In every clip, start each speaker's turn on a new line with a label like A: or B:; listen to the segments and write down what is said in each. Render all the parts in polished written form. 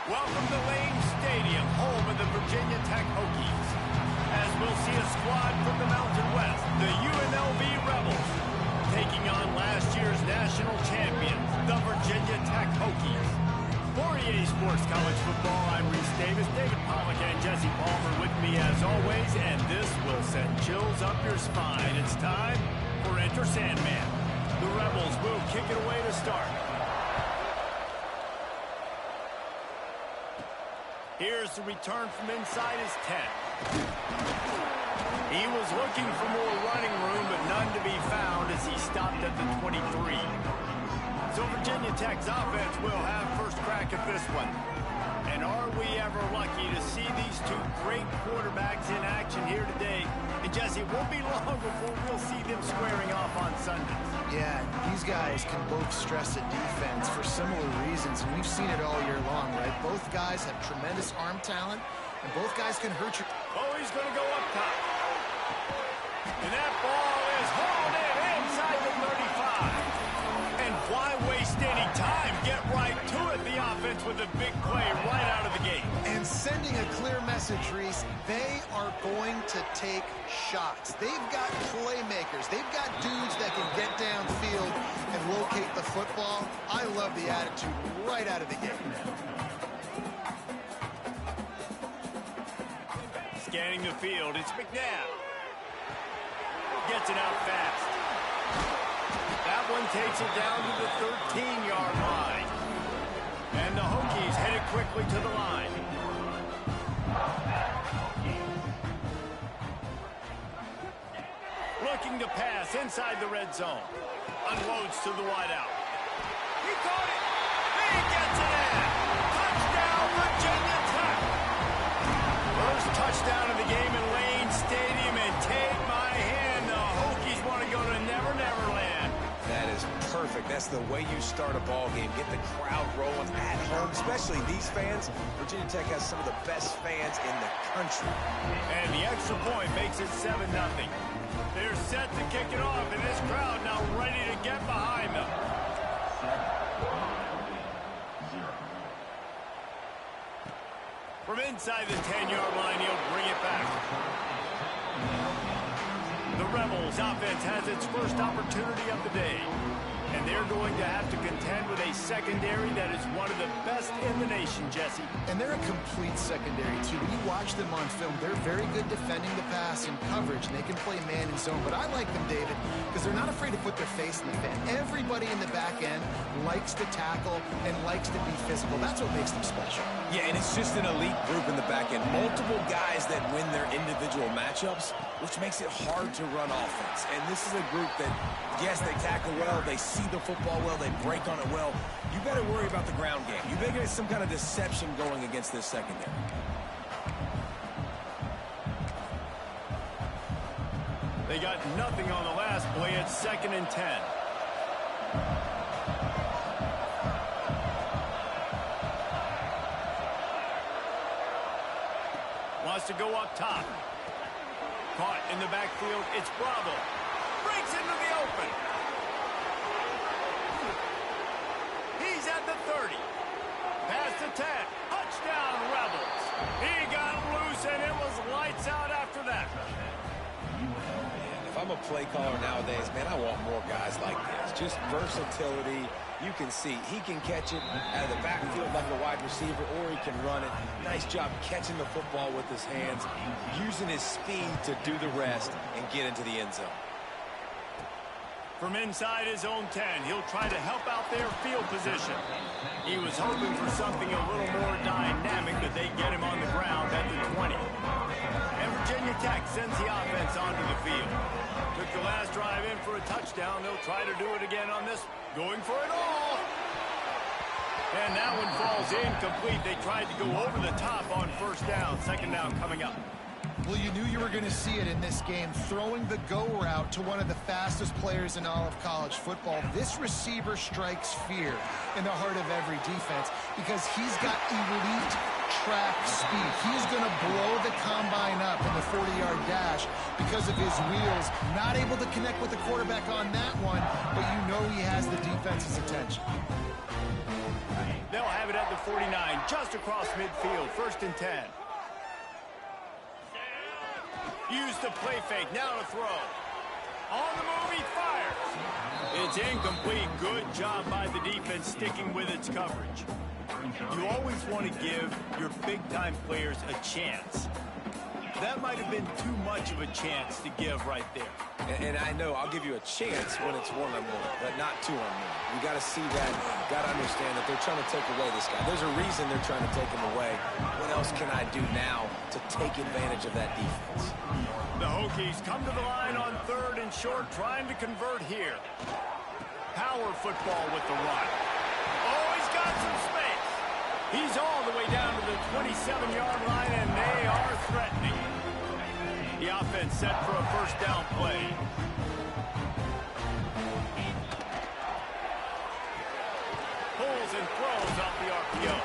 A: Welcome to Lane Stadium, home of the Virginia Tech Hokies. As we'll see a squad from the Mountain West, the UNLV Rebels, taking on last year's national champions, the Virginia Tech Hokies. For EA Sports College Football, I'm Reese Davis, David Pollock, and Jesse Palmer with me as always, and this will send chills up your spine. It's time for Enter Sandman. The Rebels will kick it away to start. Here's the return from inside his 10. He was looking for more running room, but none to be found as he stopped at the 23. So Virginia Tech's offense will have first crack at this one. And are we ever lucky to see these two great quarterbacks in action here today? And Jesse, it won't be long before we'll see them squaring off on Sundays.
B: Yeah, these guys can both stress a defense for similar reasons, and we've seen it all year long, right? Both guys have tremendous arm talent, and both guys can hurt you.
A: Oh, he's going to go up top. And that ball is hauled in inside the 35. And why waste any time? Get right to it. The offense with a big play right out of the gate.
B: And sending a clear message, Reese, they are going to take shots. They've got playmakers. They've got dudes that can get downfield and locate the football. I love the attitude right out of the gate.
A: Scanning the field, it's McNabb. Gets it out fast. That one takes it down to the 13-yard line. And the Hokies headed quickly to the line. Looking to pass inside the red zone. Unloads to the wideout. He caught it. He gets it in. Touchdown, Virginia Tech. First touchdown of the game in Lane Stadium, and take my hand, the Hokies want to go to Never Never Land.
C: That is perfect. That's the way you start a ball game. Get the crowd rolling at home, especially these fans. Virginia Tech has some of the best fans in the country.
A: And the extra point makes it 7-0. They're set to kick it off, and this crowd now ready to get behind them. From inside the 10-yard line, he'll bring it back. The Rebels offense has its first opportunity of the day. And they're going to have to contend with a secondary that is one of the best in the nation, Jesse.
B: And they're a complete secondary, too. When you watch them on film, they're very good defending the pass and coverage, and they can play man and zone. But I like them, David, because they're not afraid to put their face in the fan. Everybody in the back end likes to tackle and likes to be physical. That's what makes them special.
C: Yeah, and it's just an elite group in the back end. Multiple guys that win their individual matchups, which makes it hard to run offense. And this is a group that, yes, they tackle well, they see the football well, they break on it well. You better worry about the ground game. You better get some kind of deception going against this secondary.
A: They got nothing on the last play. It's 2nd and 10. Wants to go up top. Caught in the backfield. It's Bravo. Breaks into the open. He's at the 30. Past the 10. Touchdown, Rebels. He got loose, and it was lights out after that.
C: If I'm a play caller nowadays, man, I want more guys like this. Just versatility. You can see he can catch it out of the backfield like a wide receiver, or he can run it. Nice job catching the football with his hands, using his speed to do the rest and get into the end zone.
A: From inside his own 10, he'll try to help out their field position. He was hoping for something a little more dynamic, but they get him on the ground at the 20. And Virginia Tech sends the offense onto the field. Took the last drive in for a touchdown. They'll try to do it again on this. Going for it all. And that one falls incomplete. They tried to go over the top on first down. 2nd down coming up.
B: Well, you knew you were going to see it in this game, throwing the go route to one of the fastest players in all of college football. This receiver strikes fear in the heart of every defense because he's got elite track speed. He's going to blow the combine up in the 40-yard dash because of his wheels. Not able to connect with the quarterback on that one, but you know he has the defense's attention.
A: They'll have have it at the 49, just across midfield, 1st and 10. Use the play fake, now to throw. On the move, he fires. It's incomplete. Good job by the defense sticking with its coverage. You always want to give your big-time players a chance. That might have been too much of a chance to give right there.
C: And I know I'll give you a chance when it's one-on-one, but not two-on-one. You got to see that. Got to understand that they're trying to take away this guy. There's a reason they're trying to take him away. What else can I do now to take advantage of that defense?
A: The Hokies come to the line on 3rd and short, trying to convert here. Power football with the run. Oh, he's got some space. He's all the way down to the 27-yard line, and they are threatening. The offense set for a 1st down play. Pulls and throws off the RPO.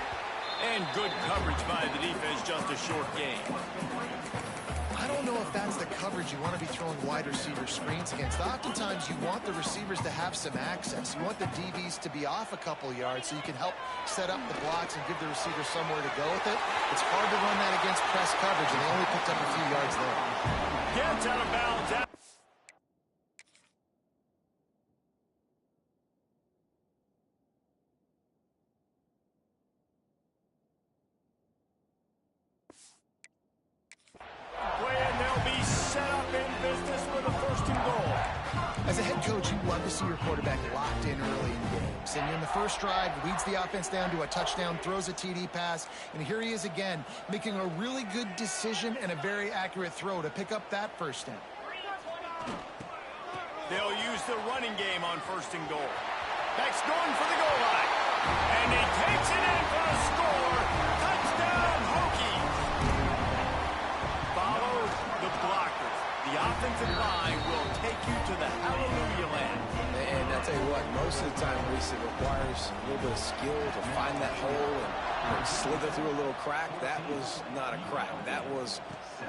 A: And good coverage by the defense, just a short gain.
B: I don't know if that's the coverage you want to be throwing wide receiver screens against. Oftentimes, you want the receivers to have some access. You want the DBs to be off a couple yards so you can help set up the blocks and give the receiver somewhere to go with it. It's hard to run that against press coverage, and they only picked up a few yards there.
A: Gets out of bounds.
B: As a head coach, you love to see your quarterback locked in early in games. And in the first drive, leads the offense down to a touchdown, throws a TD pass, and here he is again, making a really good decision and a very accurate throw to pick up that 1st down.
A: They'll use the running game on 1st and goal. Beck's going for the goal line. And he takes it in for a score. Touchdown, Hokies. Follow the blockers. The offensive line will take you to the hallelujah land.
C: And I tell you what, most of the time, Reese, it requires a little bit of skill to find that hole and slither through a little crack. That was not a crack. That was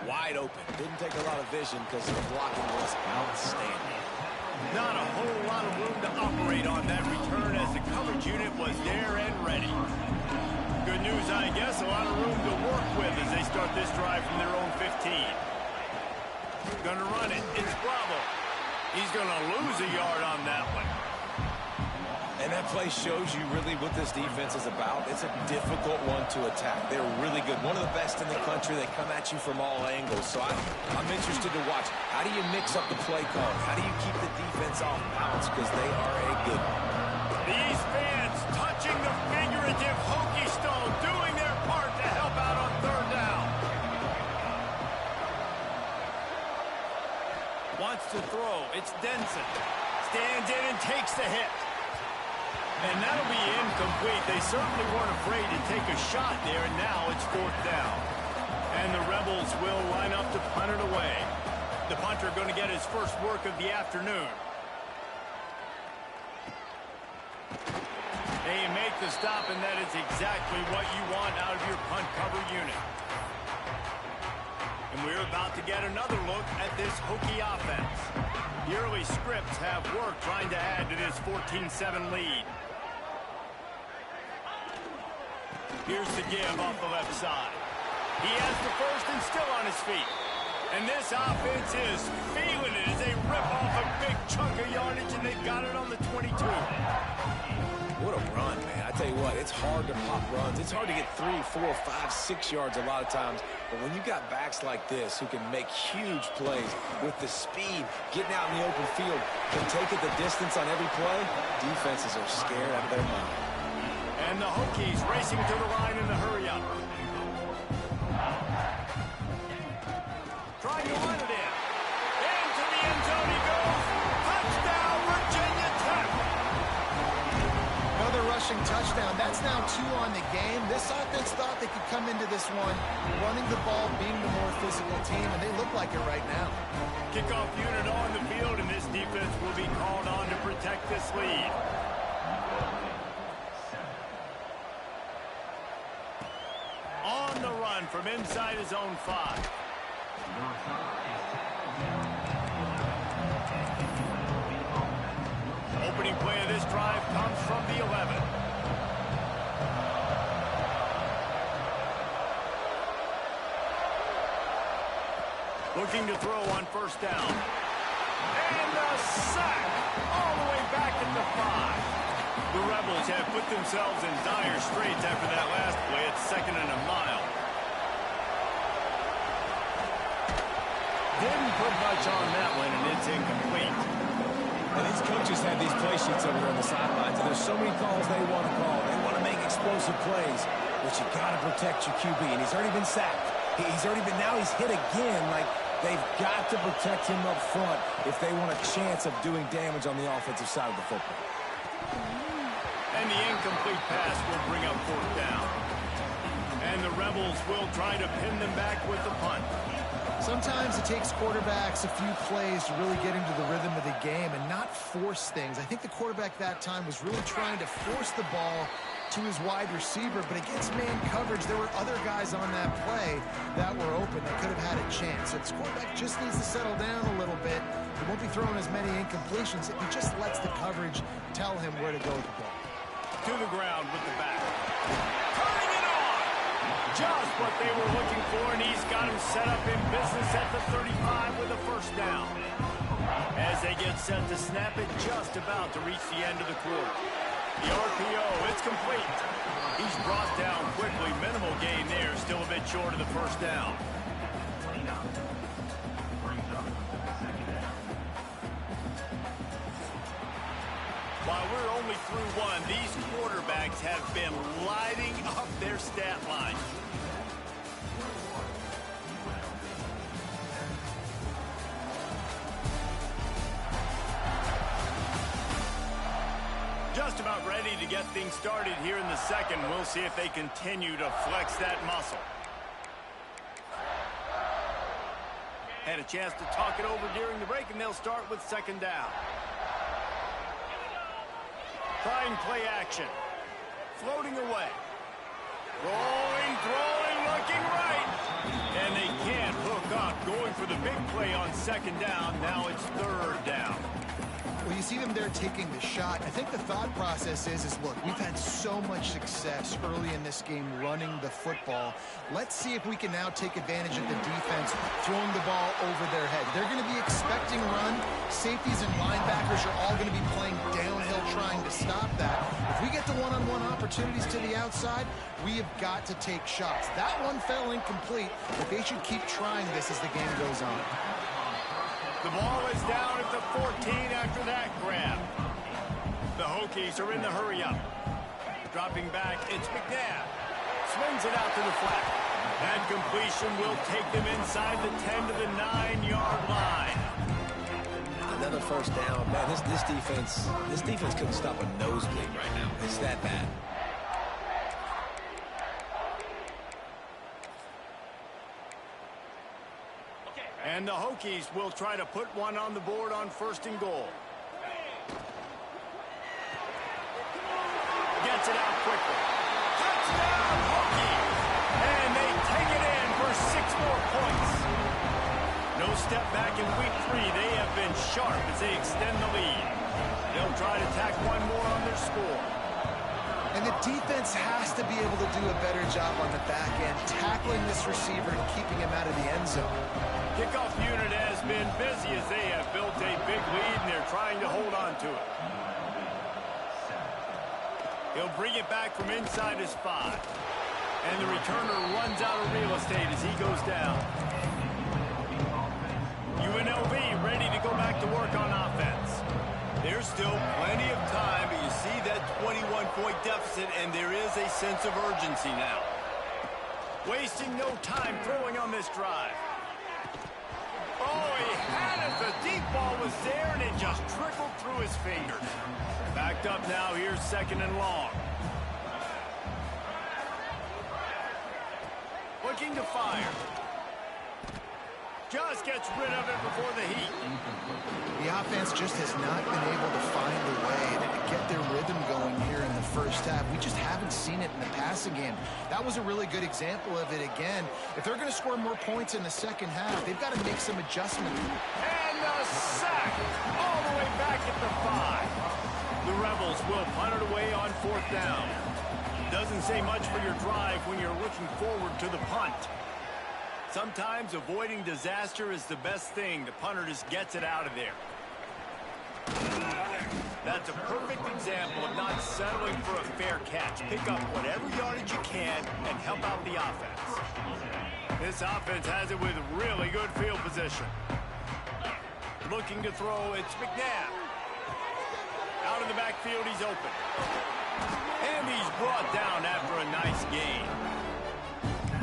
C: wide open. Didn't take a lot of vision because the blocking was outstanding.
A: Not a whole lot of room to operate on that return as the coverage unit was there and ready. Good news, I guess, a lot of room to work with as they start this drive from their own 15. Gonna run it. It's Bravo. He's gonna lose a yard on that one.
C: And that play shows you really what this defense is about. It's a difficult one to attack. They're really good. One of the best in the country. They come at you from all angles. So I'm interested to watch. How do you mix up the play call? How do you keep the defense off balance? Because they are a good one.
A: These fans touching the figurative Hokie stone, doing their part to help out on 3rd down. Wants to throw. It's Denson. Stands in and takes the hit. And that'll be incomplete. They certainly weren't afraid to take a shot there, and now it's 4th down. And the Rebels will line up to punt it away. The punter going to get his first work of the afternoon. They make the stop, and that is exactly what you want out of your punt cover unit. And we're about to get another look at this Hokie offense. The early scripts have worked trying to add to this 14-7 lead. Here's the give off the left side. He has the first and still on his feet. And this offense is feeling it as they rip off a big chunk of yardage, and they've got it on the 22.
C: What a run, man. I tell you what, it's hard to pop runs. It's hard to get 3, 4, 5, 6 yards a lot of times. But when you got backs like this who can make huge plays with the speed, getting out in the open field, can take it the distance on every play, defenses are scared out of their mind.
A: And the Hokies racing to the line in the hurry-up. Trying to run it in. Into the end zone he goes. Touchdown, Virginia Tech.
B: Another rushing touchdown. That's now 2 on the game. This offense thought they could come into this one running the ball, being the more physical team, and they look like it right now.
A: Kickoff unit on the field, and this defense will be called on to protect this lead. On the run from inside his own 5. Opening play of this drive comes from the 11. Looking to throw on first down. And a sack all the way back at the 5. The Rebels have put themselves in dire straits after that last play. It's 2nd and a mile. Didn't put much on that one, and it's incomplete.
C: And these coaches have these play sheets over there on the sidelines, and there's so many calls they want to call. They want to make explosive plays, but you got to protect your QB, and he's already been sacked. Now he's hit again. Like, they've got to protect him up front if they want a chance of doing damage on the offensive side of the football.
A: And the incomplete pass will bring up 4th down. And the Rebels will try to pin them back with the punt.
B: Sometimes it takes quarterbacks a few plays to really get into the rhythm of the game and not force things. I think the quarterback that time was really trying to force the ball to his wide receiver, but against man coverage, there were other guys on that play that were open that could have had a chance. So this quarterback just needs to settle down a little bit. He won't be throwing as many incompletions if he just lets the coverage tell him where to go with the ball.
A: To the ground with the back. Turning it on! Just what they were looking for, and he's got him set up in business at the 35 with a first down. As they get set to snap it, just about to reach the end of the quarter. The RPO, it's complete. He's brought down quickly. Minimal gain there, still a bit short of the first down. While we're only through one, these quarterbacks have been lighting up their stat line. Just about ready to get things started here in the second. We'll see if they continue to flex that muscle. Had a chance to talk it over during the break, and they'll start with 2nd down. Trying play action. Floating away. Rolling, throwing, looking right. And they can't hook up. Going for the big play on 2nd down. Now it's 3rd down.
B: Well, you see them there taking the shot. I think the thought process is look, we've had so much success early in this game running the football. Let's see if we can now take advantage of the defense throwing the ball over their head. They're going to be expecting run. Safeties and linebackers are all going to be playing downhill trying to stop that. If we get the one-on-one opportunities to the outside, we have got to take shots. That one fell incomplete, but they should keep trying this as the game goes on.
A: The ball is down at the 14 after that grab. The Hokies are in the hurry-up. Dropping back, it's McNabb. Swings it out to the flat. That completion will take them inside the 10 to the 9-yard line.
C: Another first down. Man, this defense couldn't stop a nosebleed right now. It's that bad.
A: And the Hokies will try to put one on the board on 1st and goal. Gets it out quickly. Touchdown, Hokies! And they take it in for 6 more points. No step back in week 3. They have been sharp as they extend the lead. They'll try to tack one more on their score.
B: And the defense has to be able to do a better job on the back end, tackling this receiver and keeping him out of the end zone.
A: Kickoff unit has been busy as they have built a big lead, and they're trying to hold on to it. He'll bring it back from inside his 5. And the returner runs out of real estate as he goes down. UNLV ready to go back to work on offense. There's still plenty of time, but you see that 21-point deficit, and there is a sense of urgency now. Wasting no time throwing on this drive. Oh, he had it. The deep ball was there, and it just trickled through his fingers. Backed up now. Here's 2nd and long. Looking to fire. Just gets rid of it before the heat.
B: The offense just has not been able to find a way to get their rhythm going here in the first half. We just haven't seen it in the passing game. That was a really good example of it again. If they're going to score more points in the second half, they've got to make some adjustments.
A: And the sack all the way back at the 5. The Rebels will punt it away on 4th down. Doesn't say much for your drive when you're looking forward to the punt. Sometimes avoiding disaster is the best thing. The punter just gets it out of there. That's a perfect example of not settling for a fair catch. Pick up whatever yardage you can and help out the offense. This offense has it with really good field position. Looking to throw, it's McNabb. Out of the backfield, he's open. And he's brought down after a nice gain.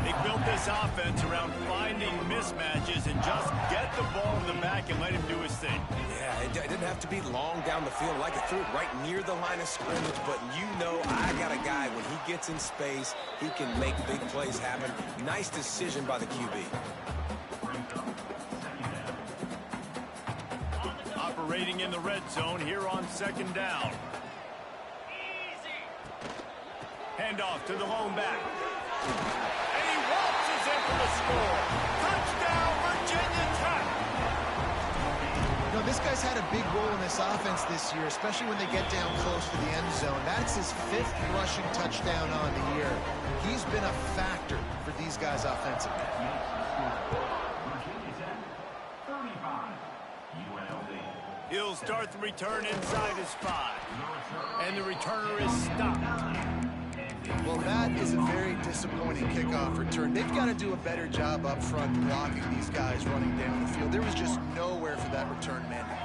A: They built this offense around finding mismatches and just get the ball in the back and let him do his thing.
C: Yeah, it didn't have to be long down the field. Like it threw it right near the line of scrimmage, but you know I got a guy, when he gets in space, he can make big plays happen. Nice decision by the QB.
A: Operating in the red zone here on second down. Handoff to the lone back. And he waltzes in for the score. Touchdown, Virginia Tech.
B: You know, this guy's had a big role in this offense this year, especially when they get down close to the end zone. That's his 5th rushing touchdown on the year. He's been a factor for these guys offensively.
A: He'll start the return inside his 5. And the returner is stopped.
B: Well, that is a very disappointing kickoff return. They've got to do a better job up front blocking these guys running down the field. There was just nowhere for that return man to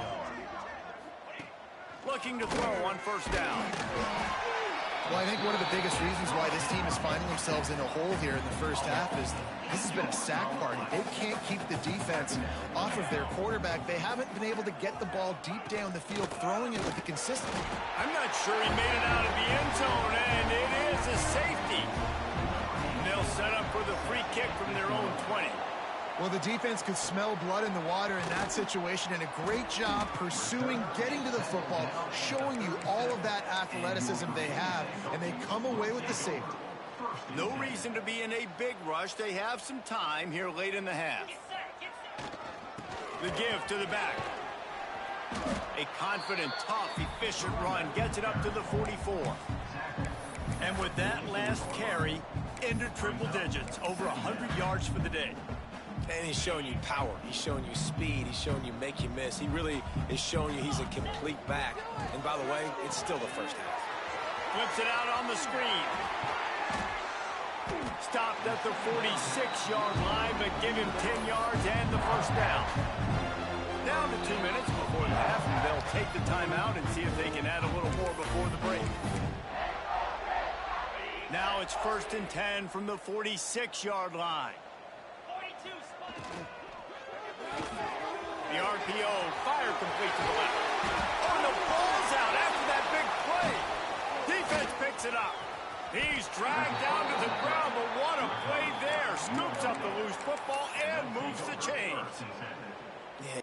A: go. Looking to throw on first down.
B: Well, I think one of the biggest reasons why this team is finding themselves in a hole here in the first half is this has been a sack party. They can't keep the defense off of their quarterback. They haven't been able to get the ball deep down the field, throwing it with the consistency.
A: I'm not sure he made it out of the end zone, and it is a safety. And they'll set up for the free kick from their own 20.
B: Well, the defense could smell blood in the water in that situation, and a great job pursuing, getting to the football, showing you all of that athleticism they have, and they come away with the safety.
A: No reason to be in a big rush. They have some time here late in the half. The give to the back. A confident, tough, efficient run gets it up to the 44. And with that last carry, into triple digits, over 100 yards for the day.
C: And he's showing you power. He's showing you speed. He's showing you make you miss. He really is showing you he's a complete back. And by the way, it's still the first half.
A: Flips it out on the screen. Stopped at the 46-yard line, but give him 10 yards and the first down. Down to 2 minutes before the half, and they'll take the timeout and see if they can add a little more before the break. Now it's 1st and 10 from the 46-yard line. The RPO, fire complete to the left. Oh, and the ball's out after that big play. Defense picks it up. He's dragged down to the ground, but what a play there. Scoops up the loose football and moves the chains. Yeah.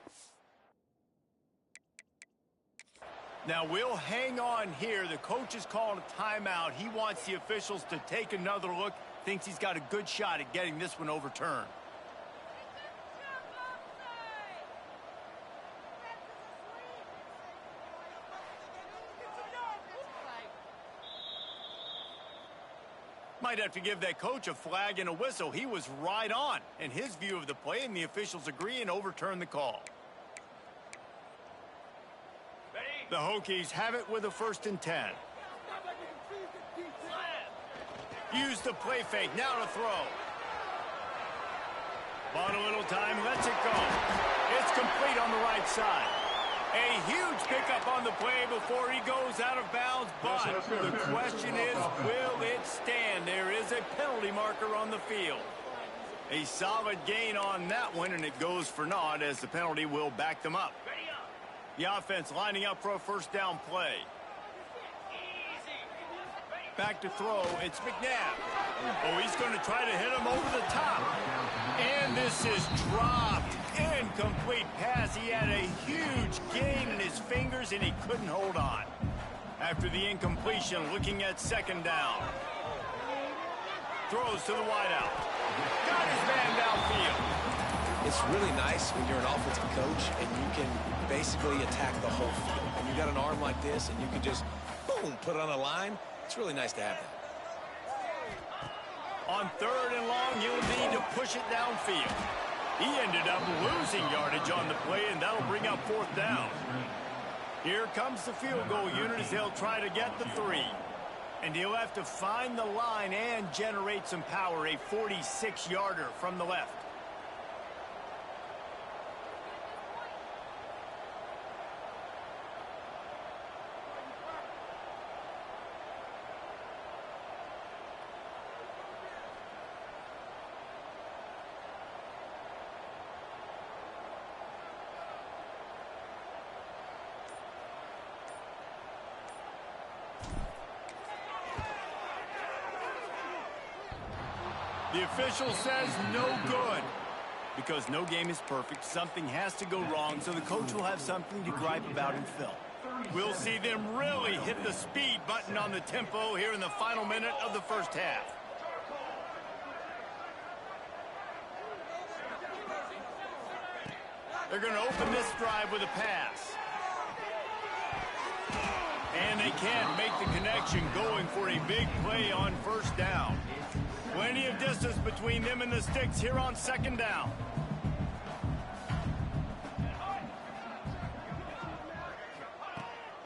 A: Now we'll hang on here. The coach is calling a timeout. He wants the officials to take another look. Thinks he's got a good shot at getting this one overturned. Might have to give that coach a flag and a whistle. He was right on in his view of the play, and the officials agree and overturn the call. The Hokies have it with a 1st and 10. Use the play fake, now to throw. Bought a little time, lets it go. It's complete on the right side. A huge pickup on the play before he goes out of bounds, but the question is, will it stand? There is a penalty marker on the field. A solid gain on that one, and it goes for naught as the penalty will back them up. The offense lining up for a first down play. Back to throw, it's McNabb. Oh, he's going to try to hit him over the top. And this is dropped. Incomplete pass. He had a huge gain in his fingers, and he couldn't hold on. After the incompletion, looking at 2nd down. Throws to the wideout. Got his man downfield.
C: It's really nice when you're an offensive coach and you can basically attack the whole field. And you got an arm like this, and you can just, boom, put it on a line. It's really nice to have that.
A: On 3rd and long, he'll need to push it downfield. He ended up losing yardage on the play, and that'll bring up 4th down. Here comes the field goal unit as they'll try to get the 3. And he'll have to find the line and generate some power, a 46-yarder from the left. The official says no good. Because no game is perfect, something has to go wrong, so the coach will have something to gripe about in film. We'll see them really hit the speed button on the tempo here in the final minute of the first half. They're going to open this drive with a pass. And they can't make the connection, going for a big play on 1st down. Plenty of distance between them and the sticks here on 2nd down.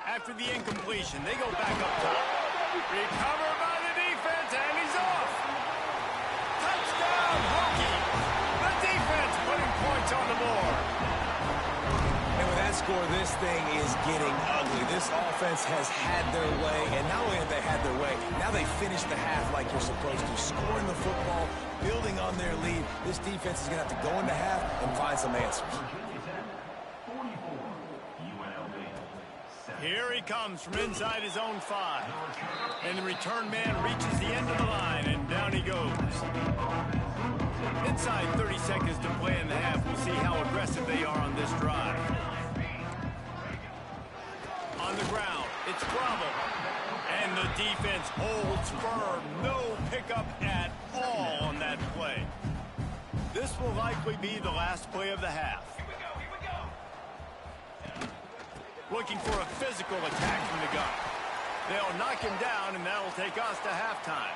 A: After the incompletion, they go back up top. Recovered by the defense, and he's off. Touchdown, Hokies. The defense putting points on the board.
C: And with that score, this thing is getting ugly. This offense has had their way, and not only have they had their way, now they finish the half like you're supposed to, scoring the football, building on their lead. This defense is going to have to go into half and find some answers.
A: Here he comes from inside his own 5. And the return man reaches the end of the line, and down he goes. Inside 30 seconds to play in the half. We'll see how aggressive they are on this drive. On the ground, it's Bravo. And the defense holds firm. No pickup at all on that play. This will likely be the last play of the half. Looking for a physical attack from the gun. They'll knock him down, and that'll take us to halftime.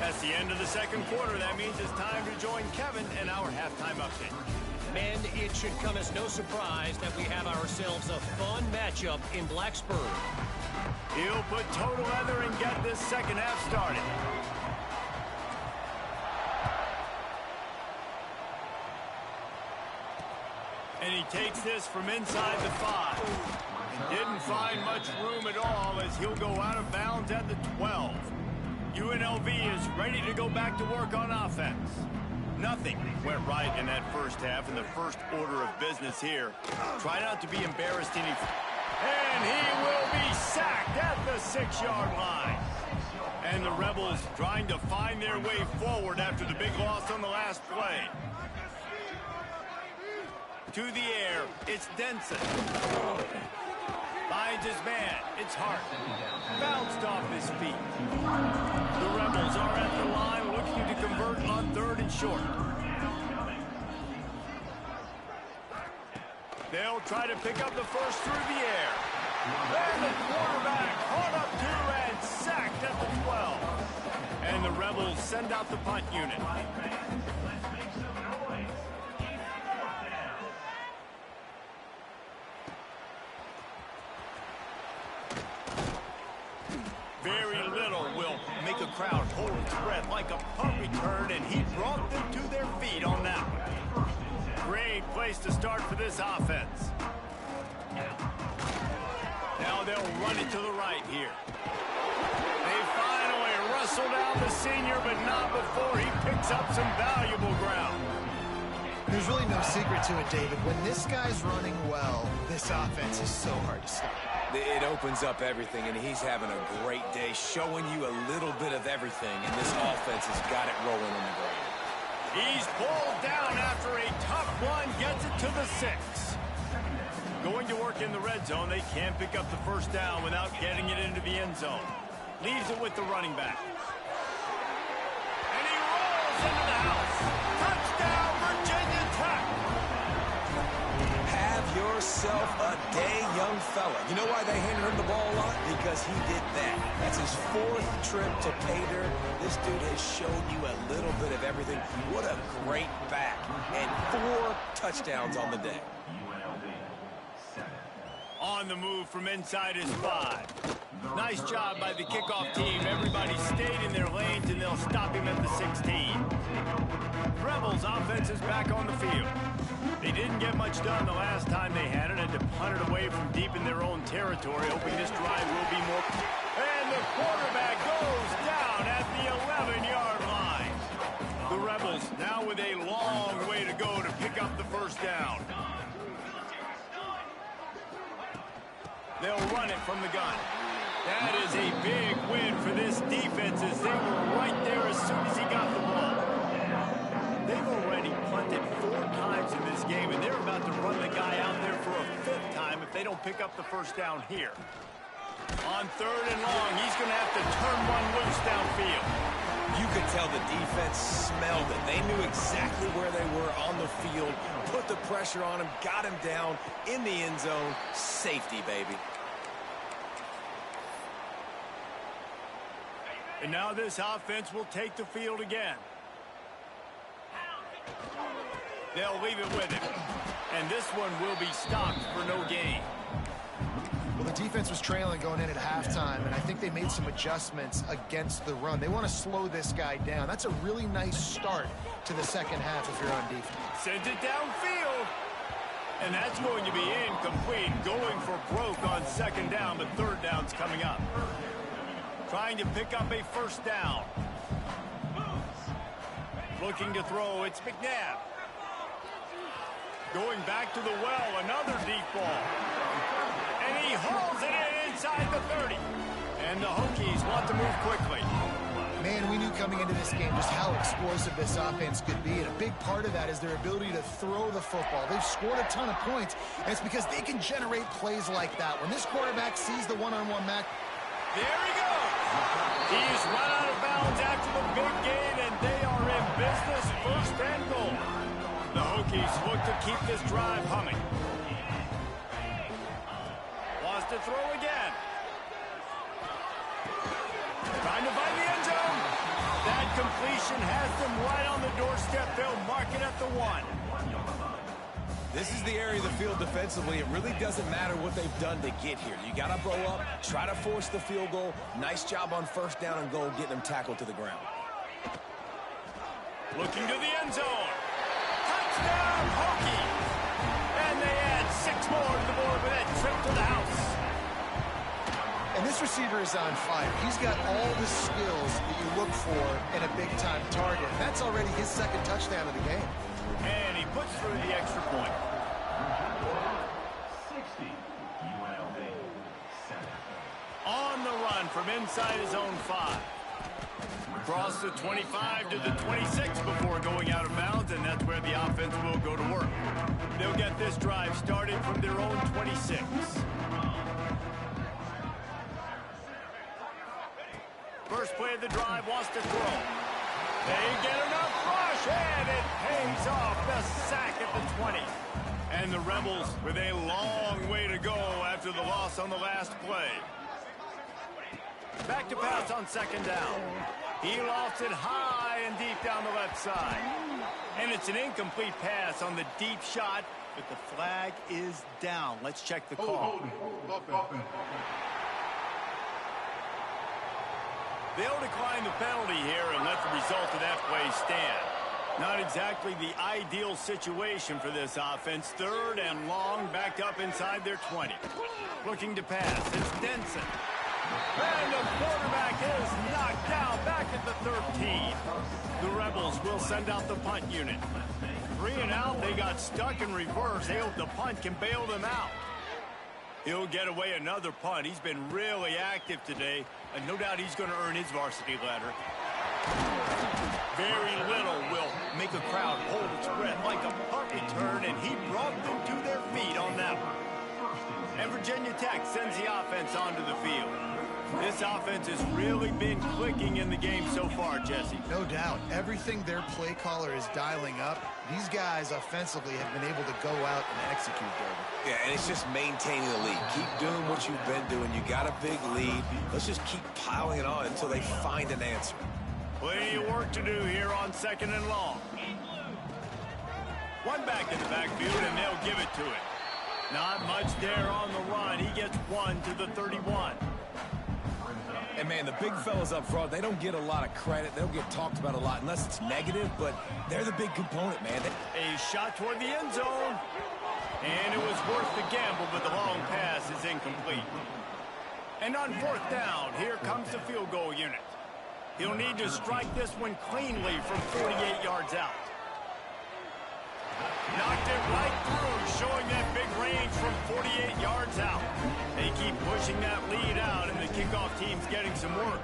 A: That's the end of the 2nd quarter. That means it's time to join Kevin in our halftime update.
D: And it should come as no surprise that we have ourselves a fun matchup in Blacksburg.
A: He'll put toe to leather and get this 2nd half started. And he takes this from inside the 5. And didn't find much room at all as he'll go out of bounds at the 12. UNLV is ready to go back to work on offense. Nothing went right in that first half, in the first order of business here. Try not to be embarrassed any. And he will be sacked at the 6-yard line. And the Rebels trying to find their way forward after the big loss on the last play. To the air, it's Denson. Finds his man, it's Hart. Bounced off his feet. The Rebels are at the line looking to convert on 3rd and short. They'll try to pick up the first through the air. And the quarterback caught up to and sacked at the 12. And the Rebels send out the punt unit. Very little will make a crowd hold its breath like a punt return, and he brought them to their feet on that one. Great place to start for this offense. Now they'll run it to the right here. They finally wrestle down the senior, but not before he picks up some valuable ground.
B: There's really no secret to it, David. When this guy's running well, this offense is so hard to stop.
C: It opens up everything, and he's having a great day, showing you a little bit of everything, and this offense has got it rolling on the ground.
A: He's pulled down after a tough one, gets it to the 6. Going to work in the red zone, they can't pick up the first down without getting it into the end zone. Leaves it with the running back. And he rolls into the house. Touchdown, Virginia Tech!
C: Have yourself himself a dang young fella. You know why they handed him the ball a lot? Because he did that. That's his 4th trip to pay dirt. This dude has shown you a little bit of everything. What a great back. And 4 touchdowns on the day.
A: On the move from inside his 5. Nice job by the kickoff team. Everybody stayed in their lanes, and they'll stop him at the 16. Rebels offense is back on the field. They didn't get much done the last time they had it, and to punt it away from deep in their own territory, hoping this drive will be more. And the quarterback goes down at the 11-yard line. The Rebels now with a long way to go to pick up the first down. They'll run it from the gun. That is a big win for this defense as they were right there as soon as he got the ball. They've already punted 4 times in this game, and they're about to run the guy out there for a 5th time if they don't pick up the first down here. On 3rd and long, he's going to have to turn one loose downfield.
C: You could tell the defense smelled it. They knew exactly where they were on the field, put the pressure on him, got him down in the end zone. Safety, baby.
A: And now this offense will take the field again. They'll leave it with him. And this one will be stopped for no gain.
B: Well, the defense was trailing going in at halftime, and I think they made some adjustments against the run. They want to slow this guy down. That's a really nice start to the second half if you're on defense.
A: Sends it downfield. And that's going to be incomplete. Going for broke on 2nd down, but 3rd down's coming up. Trying to pick up a first down. Looking to throw, it's McNabb. Going back to the well, another deep ball. And he hauls it in inside the 30. And the Hokies want to move quickly.
B: Man, we knew coming into this game just how explosive this offense could be, and a big part of that is their ability to throw the football. They've scored a ton of points, and it's because they can generate plays like that. When this quarterback sees the one-on-one match,
A: there he goes. He's run out of bounds after the big gain, and they are in business, 1st and goal. The Hokies look to keep this drive humming. Wants to throw again. Trying to find the end zone. That completion has them right on the doorstep. They'll mark it at the 1.
C: This is the area of the field defensively. It really doesn't matter what they've done to get here. You got to blow up, try to force the field goal. Nice job on 1st down and goal, getting them tackled to the ground.
A: Looking to the end zone. Touchdown, Hokies. And they add 6 more to the board with that trip to the house.
B: and this receiver is on fire. He's got all the skills that you look for in a big-time target. That's already his 2nd touchdown of the game.
A: And he puts through the extra point.
E: 60, UNLV, 7.
A: On the run from inside his own 5. Across the 25 to the 26 before going out of bounds, and that's where the offense will go to work. They'll get this drive started from their own 26. First play of the drive, wants to throw. They get enough rush, and it pays off. The sack at the 20. And the Rebels with a long way to go after the loss on the last play. Back to pass on 2nd down. He lofts it high and deep down the left side. And it's an incomplete pass on the deep shot, but the flag is down. Let's check the call. They'll decline the penalty here and let the result of that play stand. Not exactly the ideal situation for this offense. 3rd and long, backed up inside their 20. Looking to pass. It's Denson. And the quarterback is knocked down back at the 13. The Rebels will send out the punt unit. 3 and out, they got stuck in reverse. They hope the punt can bail them out. He'll get away another punt. He's been really active today, and no doubt he's going to earn his varsity ladder. Very little will make a crowd hold its breath like a punt return, and he brought them to their feet on that one. And Virginia Tech sends the offense onto the field. This offense has really been clicking in the game so far, Jesse.
B: No doubt. Everything their play caller is dialing up, these guys offensively have been able to go out and execute, David.
C: Yeah, and it's just maintaining the lead. Keep doing what you've been doing. You got a big lead. Let's just keep piling it on until they find an answer.
A: Plenty of work to do here on 2nd and long. One back in the backfield, and they'll give it to him. Not much there on the run. He gets one to the 31.
C: And, man, the big fellas up front, they don't get a lot of credit. They don't get talked about a lot unless it's negative, but they're the big component, man.
A: A shot toward the end zone. And it was worth the gamble, but the long pass is incomplete. And on 4th down, here comes the field goal unit. He'll need to strike this one cleanly from 48 yards out. Knocked it right through, showing that big range from 48 yards out. They keep pushing that lead out, and the kickoff team's getting some work.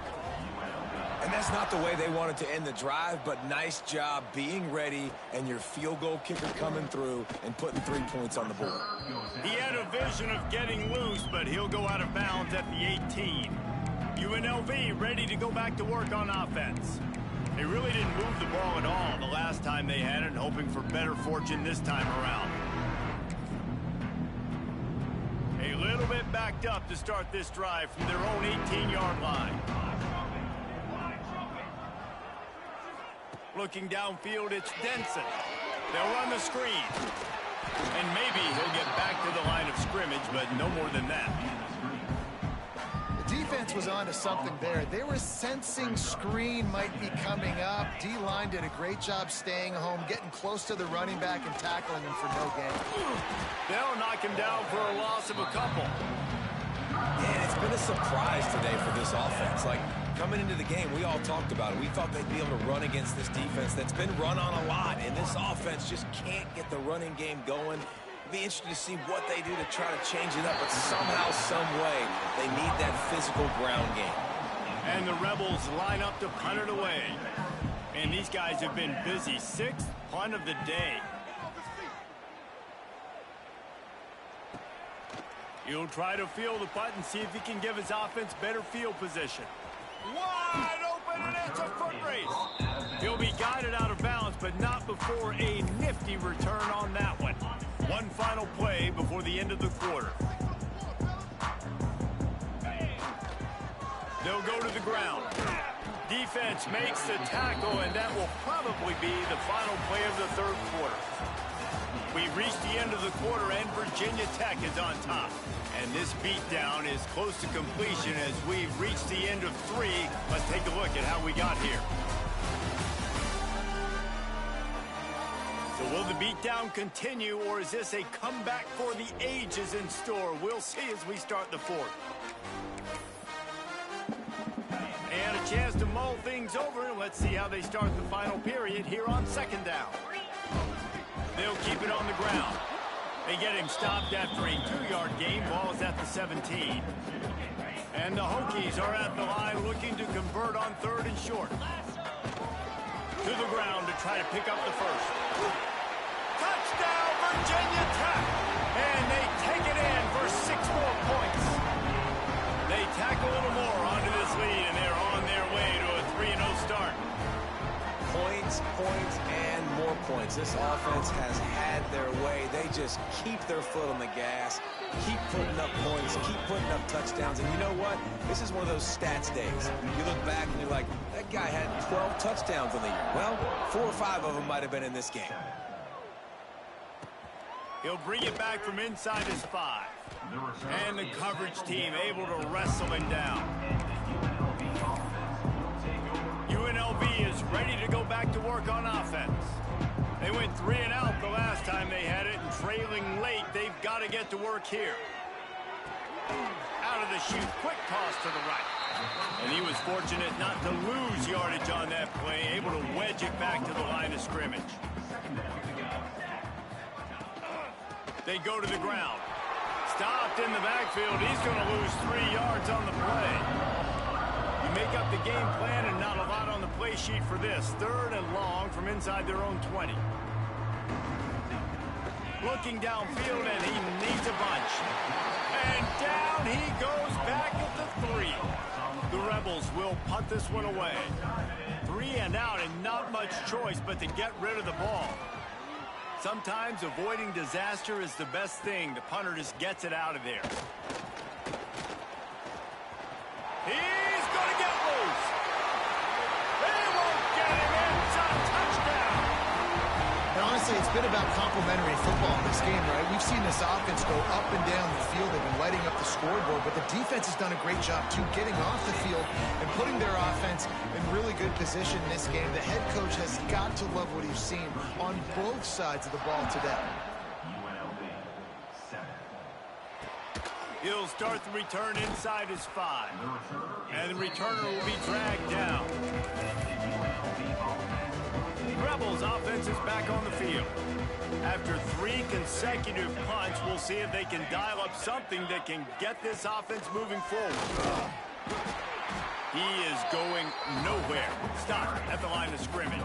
C: And that's not the way they wanted to end the drive, but nice job being ready and your field goal kicker coming through and putting 3 points on the board.
A: He had a vision of getting loose, but he'll go out of bounds at the 18. UNLV ready to go back to work on offense. They really didn't move the ball at all the last time they had it, hoping for better fortune this time around. A little bit backed up to start this drive from their own 18-yard line. Looking downfield, it's Denson. They'll run the screen. And maybe he'll get back to the line of scrimmage, but no more than that.
B: The defense was onto something there. They were sensing screen might be coming up. D-line did a great job staying home, getting close to the running back and tackling him for no gain.
A: They'll knock him down for a loss of a couple.
C: Yeah, it's been a surprise today for this offense. Like, coming into the game, we all talked about it. We thought they'd be able to run against this defense that's been run on a lot, and this offense just can't get the running game going. It'll be interesting to see what they do to try to change it up, but somehow, some way, they need that physical ground game.
A: And the Rebels line up to punt it away. And these guys have been busy. 6th punt of the day. He'll try to field the punt and see if he can give his offense better field position. Wide open, and it's a foot race. He'll be guided out of bounds, but not before a nifty return on that one. One final play before the end of the quarter. They'll go to the ground. Defense makes the tackle, and that will probably be the final play of the 3rd quarter. We've reached the end of the quarter, and Virginia Tech is on top. And this beatdown is close to completion as we've reached the end of 3. Let's take a look at how we got here. So will the beatdown continue, or is this a comeback for the ages in store? We'll see as we start the 4th. And a chance to mull things over. Let's see how they start the final period here on 2nd down. They'll keep it on the ground. They get him stopped after a 2-yard gain. Ball is at the 17. And the Hokies are at the line looking to convert on 3rd and short. To the ground to try to pick up the first. Touchdown, Virginia Tech! And they take it in for 6 more points. They tack a little more onto this lead, and they're on their way to a 3-0 start.
C: Points, and more points. This offense has had their way. They just keep their foot on the gas, keep putting up points, keep putting up touchdowns. And you know what? This is one of those stats days. You look back and you're like, that guy had 12 touchdowns on the year. Well, 4 or 5 of them might have been in this game.
A: He'll bring it back from inside his 5. And the coverage team able to wrestle him down. UNLV is ready to go back to work on offense. They went 3 and out the last time they had it, and trailing late, they've got to get to work here. Out of the chute, quick toss to the right. And he was fortunate not to lose yardage on that play, able to wedge it back to the line of scrimmage. They go to the ground. Stopped in the backfield. He's going to lose 3 yards on the play. You make up the game plan and not a lot on the play sheet for this. 3rd and long from inside their own 20. Looking downfield, and he needs a bunch. And down he goes back at the 3. The Rebels will punt this one away. 3 and out, and not much choice but to get rid of the ball. Sometimes avoiding disaster is the best thing. The punter just gets it out of there. He's going to get loose. They won't get him. It's a touchdown.
B: And honestly, it's been about complementary football in this game, right? We've seen this offense go up and down the field. They've been lighting up the scoreboard, but the defense has done a great job, too, getting off the field and putting their offense in really good position in this game. The head coach has got to love what he's seen on both sides of the ball today.
E: UNLV 7.
A: He'll start the return inside his 5. And the returner will be dragged down. Rebels offense is back on the field. After 3 consecutive punts, we'll see if they can dial up something that can get this offense moving forward. He is going nowhere. Stop at the line of scrimmage.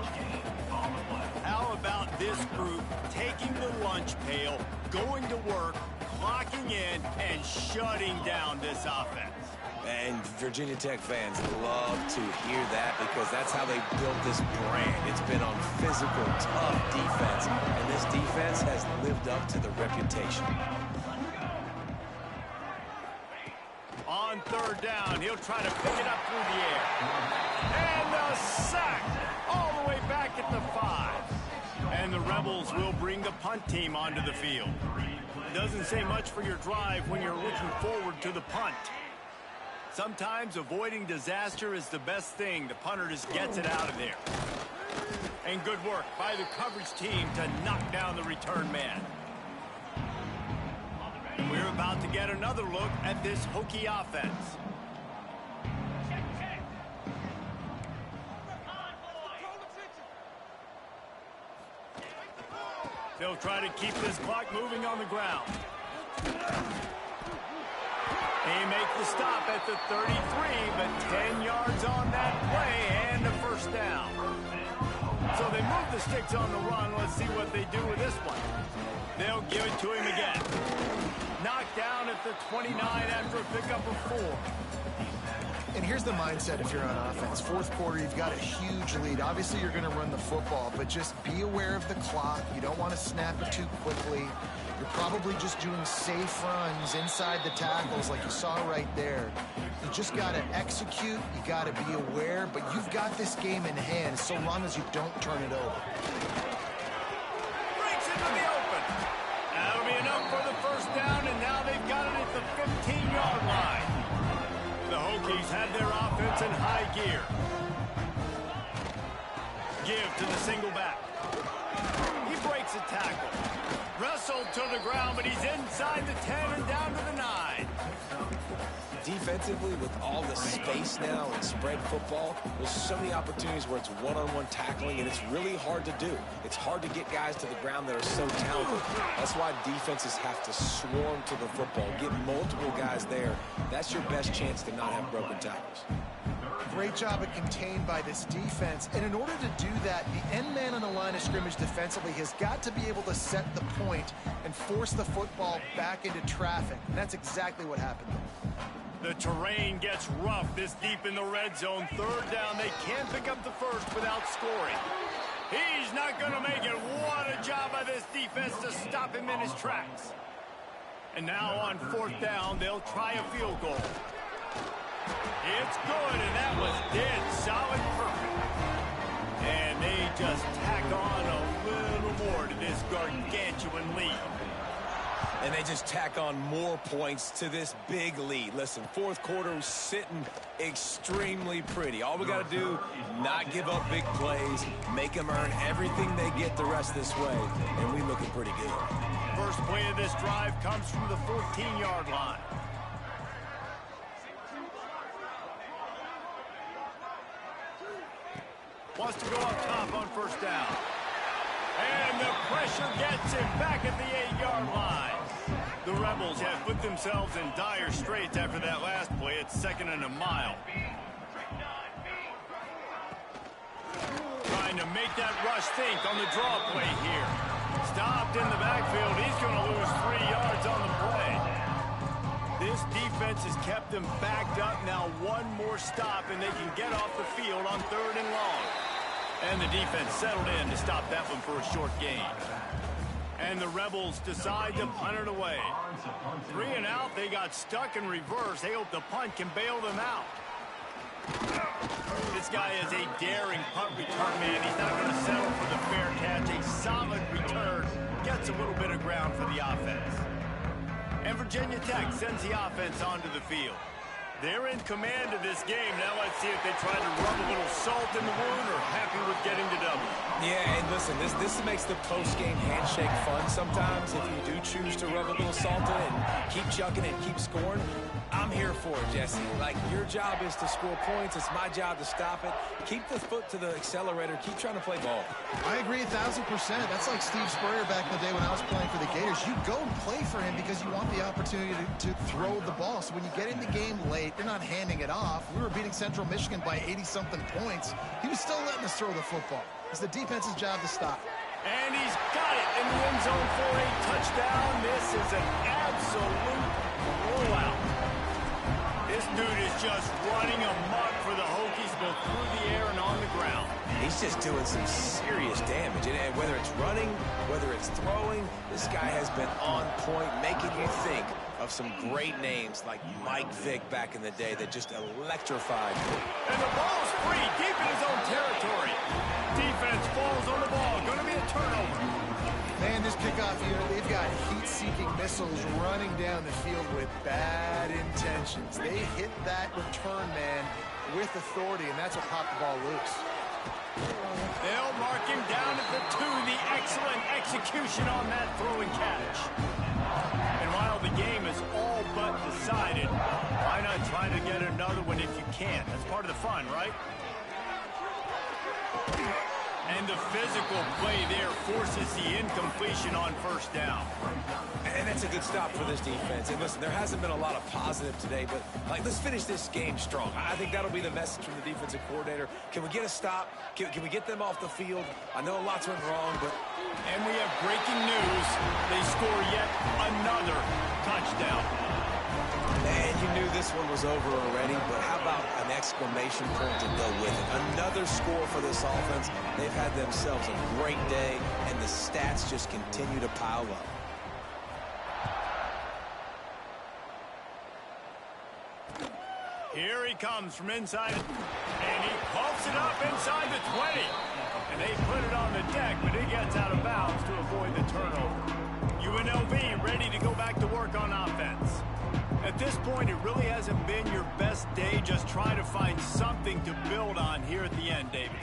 A: How about this group taking the lunch pail, going to work, clocking in, and shutting down this offense?
C: And Virginia Tech fans love to hear that because that's how they built this brand. It's been on physical, tough defense, and this defense has lived up to the reputation.
A: On 3rd down, he'll try to pick it up through the air. And the sack all the way back at the 5. And the Rebels will bring the punt team onto the field. Doesn't say much for your drive when you're looking forward to the punt. Sometimes avoiding disaster is the best thing. The punter just gets it out of there. And good work by the coverage team to knock down the return man. We're about to get another look at this Hokie offense. They'll try to keep this clock moving on the ground. They make the stop at the 33, but 10 yards on that play and a 1st down. So they move the sticks on the run. Let's see what they do with this one. They'll give it to him again. Knocked down at the 29 after a pickup of 4.
B: And here's the mindset if you're on offense. 4th quarter, you've got a huge lead. Obviously, you're going to run the football, but just be aware of the clock. You don't want to snap it too quickly. You're probably just doing safe runs inside the tackles like you saw right there. You just got to execute. You got to be aware, but you've got this game in hand so long as you don't turn it over.
A: Breaks into the open. That'll be enough for the 1st down, and now they've got it at the 15-yard line. The Hokies have their offense in high gear. Give to the single back. He breaks a tackle. Wrestled to the ground, but he's inside the 10 and down to the 9.
C: Defensively, with all the space now and spread football, there's so many opportunities where it's one-on-one tackling, and it's really hard to do. It's hard to get guys to the ground that are so talented. That's why defenses have to swarm to the football, get multiple guys there. That's your best chance to not have broken tackles.
B: Great job at contained by this defense. And in order to do that, the end man on the line of scrimmage defensively has got to be able to set the point and force the football back into traffic. And that's exactly what happened.
A: The terrain gets rough this deep in the red zone. 3rd down, they can't pick up the 1st without scoring. He's not going to make it. What a job by this defense to stop him in his tracks. And now on 4th down, they'll try a field goal. It's good, and that was dead solid perfect. And they just tack on a little more to this gargantuan lead.
C: And they just tack on more points to this big lead. Listen, 4th quarter was sitting extremely pretty. All we got to do, not give up big plays, make them earn everything they get the rest this way, and we looking pretty good.
A: First play of this drive comes from the 14-yard line. Wants to go up top on 1st down. And the pressure gets him back at the 8-yard line. The Rebels have put themselves in dire straits after that last play. It's 2nd and a mile. Trying to make that rush think on the draw play here. Stopped in the backfield. He's going to lose 3 yards on the play. This defense has kept them backed up. Now one more stop, and they can get off the field on 3rd and long. And the defense settled in to stop that one for a short gain. And the Rebels decide to punt it away. 3 and out, they got stuck in reverse. They hope the punt can bail them out. This guy is a daring punt return man. He's not going to settle for the fair catch. A solid return gets a little bit of ground for the offense. And Virginia Tech sends the offense onto the field. They're in command of this game. Now let's see if they try to rub a little salt in the wound or happy with getting the W.
C: Yeah, and listen, this makes the post-game handshake fun sometimes. If you do choose to rub a little salt in it and keep chucking and keep scoring, I'm here for it, Jesse. Like, your job is to score points. It's my job to stop it. Keep the foot to the accelerator. Keep trying to play ball.
B: I agree 1,000%. That's like Steve Spurrier back in the day when I was playing for the Gators. You go and play for him because you want the opportunity to throw the ball. So when you get in the game late, they're not handing it off. We were beating Central Michigan by 80-something points. He was still letting us throw the football. It's the defense's job to stop.
A: And he's got it in the end zone for a touchdown. This is an absolute blowout. This dude is just running amok for the Hokies, both through the air and on the ground.
C: He's just doing some serious damage. And whether it's running, whether it's throwing, this guy has been on point, making you think of some great names like Mike Vick back in the day that just electrified.
A: And the ball's free, deep in his own territory. Defense falls on the ball. Going to be a turnover.
B: Man, this kickoff here, they've got heat-seeking missiles running down the field with bad intentions. They hit that return man with authority, and that's what popped the ball loose.
A: They'll mark him down at the 2. The excellent execution on that throw and catch. And while the game is all but decided, why not try to get another one if you can? That's part of the fun, right? And the physical play there forces the incompletion on first down.
C: And that's a good stop for this defense. And listen, there hasn't been a lot of positive today, but let's finish this game strong. I think that'll be the message from the defensive coordinator. Can we get a stop? Can we get them off the field? I know lots went wrong, but...
A: And we have breaking news. They score yet another touchdown.
C: Man, you knew this one was over already, but how about an exclamation point to go with it? Another score for this offense. They've had themselves a great day, and the stats just continue to pile up.
A: Here he comes from inside, and he pumps it up inside the 20. And they put it on the deck, but it gets out of bounds to avoid the turnover. UNLV ready to go back to work on offense. At this point, it really hasn't been your best day. Just try to find something to build on here at the end, David.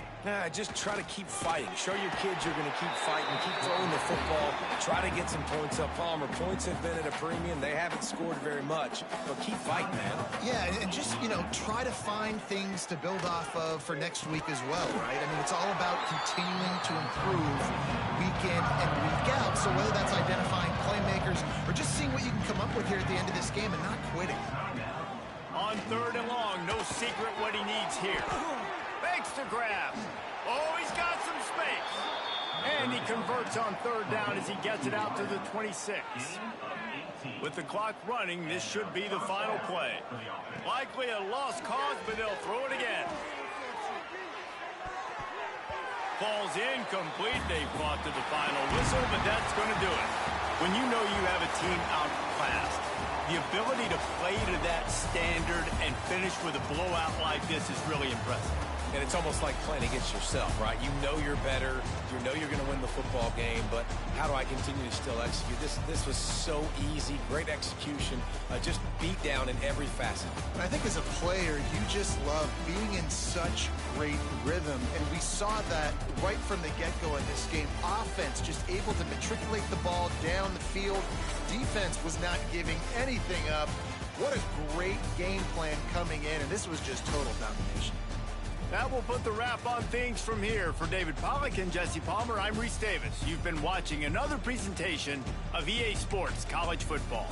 C: Just try to keep fighting. Show your kids you're going to keep fighting, keep throwing the football, try to get some points up. Palmer, points have been at a premium. They haven't scored very much, but keep fighting, man.
B: Yeah, and just, try to find things to build off of for next week as well, right? I mean, it's all about continuing to improve week in and week out. So whether that's identifying playmakers or just seeing what you can come up with here at the end of this game and not quitting.
A: On 3rd and long, no secret what he needs here. Fakes to grab. Oh, he's got some space. And he converts on 3rd down as he gets it out to the 26. With the clock running, this should be the final play. Likely a lost cause, but they'll throw it again. Falls incomplete. They fought to the final whistle, but that's going to do it. When you know you have a team outclassed, the ability to play to that standard and finish with a blowout like this is really impressive.
C: And it's almost like playing against yourself, right? You know you're better. You know you're going to win the football game, but how do I continue to still execute? This was so easy. Great execution. Just beat down in every facet.
B: I think as a player, you just love being in such great rhythm, and we saw that right from the get-go in this game. Offense just able to matriculate the ball down the field. Defense was not giving anything up. What a great game plan coming in, and this was just total domination.
A: That will put the wrap on things from here. For David Pollack and Jesse Palmer, I'm Reese Davis. You've been watching another presentation of EA Sports College Football.